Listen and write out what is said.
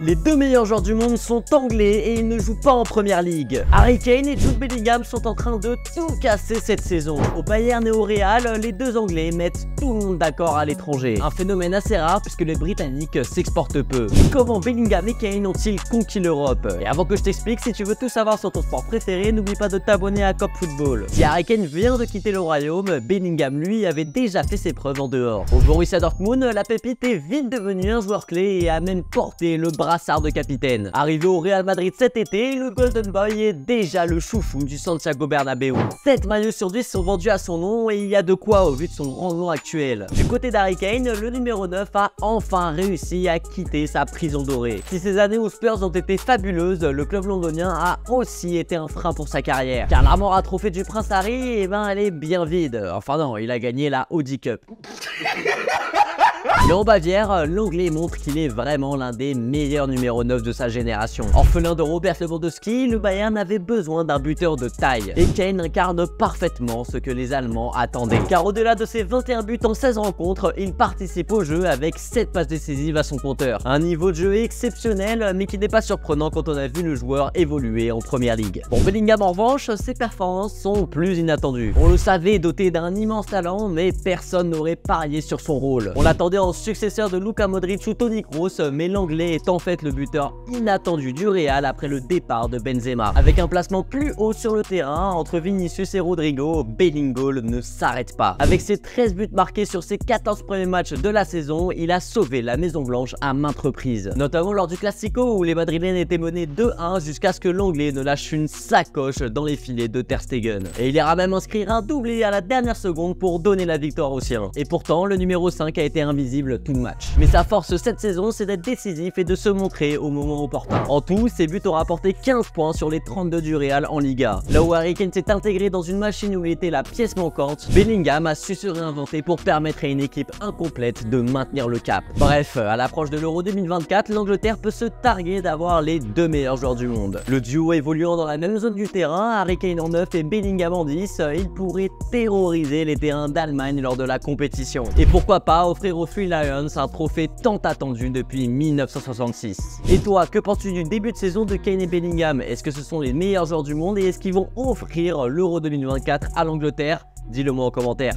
Les deux meilleurs joueurs du monde sont anglais et ils ne jouent pas en première ligue. Harry Kane et Jude Bellingham sont en train de tout casser cette saison. Au Bayern et au Real, les deux anglais mettent tout le monde d'accord à l'étranger. Un phénomène assez rare puisque les Britanniques s'exportent peu. Comment Bellingham et Kane ont-ils conquis l'Europe? Et avant que je t'explique, si tu veux tout savoir sur ton sport préféré, n'oublie pas de t'abonner à Cop Football. Si Harry Kane vient de quitter le royaume, Bellingham lui avait déjà fait ses preuves en dehors. Au Borussia Dortmund, la pépite est vite devenue un joueur clé et a même porté le brassard de capitaine. Arrivé au Real Madrid cet été, le Golden Boy est déjà le chouchou du Santiago Bernabéu. 7 maillots sur 10 sont vendus à son nom et il y a de quoi au vu de son rendement actuel. Du côté d'Harry Kane, le numéro 9 a enfin réussi à quitter sa prison dorée. Si ces années aux Spurs ont été fabuleuses, le club londonien a aussi été un frein pour sa carrière. Car l'armoire à trophée du Prince Harry, eh ben, elle est bien vide. Enfin non, il a gagné la Audi Cup. Mais en Bavière, l'anglais montre qu'il est vraiment l'un des meilleurs numéro 9 de sa génération. Orphelin de Robert Lewandowski, le Bayern avait besoin d'un buteur de taille. Et Kane incarne parfaitement ce que les Allemands attendaient. Car au-delà de ses 21 buts en 16 rencontres, il participe au jeu avec 7 passes décisives à son compteur. Un niveau de jeu exceptionnel, mais qui n'est pas surprenant quand on a vu le joueur évoluer en première ligue. Pour Bellingham en revanche, ses performances sont plus inattendues. On le savait, doté d'un immense talent, mais personne n'aurait parié sur son rôle. On l'attendait en successeur de Luka Modric ou Toni Kroos, mais l'anglais est en fait le buteur inattendu du Real après le départ de Benzema. Avec un placement plus haut sur le terrain, entre Vinicius et Rodrigo, Bellingham ne s'arrête pas. Avec ses 13 buts marqués sur ses 14 premiers matchs de la saison, il a sauvé la Maison Blanche à maintes reprises. Notamment lors du Classico où les Madrilènes étaient menés 2-1 jusqu'à ce que l'anglais ne lâche une sacoche dans les filets de Ter Stegen. Et il ira même inscrire un doublé à la dernière seconde pour donner la victoire aux siens. Et pourtant, le numéro 5 a été invisible tout le match. Mais sa force cette saison, c'est d'être décisif et de se montrer au moment opportun. En tout, ses buts ont rapporté 15 points sur les 32 du Real en Liga. Là où Harry Kane s'est intégré dans une machine où il était la pièce manquante, Bellingham a su se réinventer pour permettre à une équipe incomplète de maintenir le cap. Bref, à l'approche de l'Euro 2024, l'Angleterre peut se targuer d'avoir les deux meilleurs joueurs du monde. Le duo évoluant dans la même zone du terrain, Harry Kane en 9 et Bellingham en 10, il pourrait terroriser les terrains d'Allemagne lors de la compétition. Et pourquoi pas offrir aux Three Lions un trophée tant attendu depuis 1966. Et toi, que penses-tu du début de saison de Kane et Bellingham? Est-ce que ce sont les meilleurs joueurs du monde et est-ce qu'ils vont offrir l'Euro 2024 à l'Angleterre? Dis-le moi en commentaire.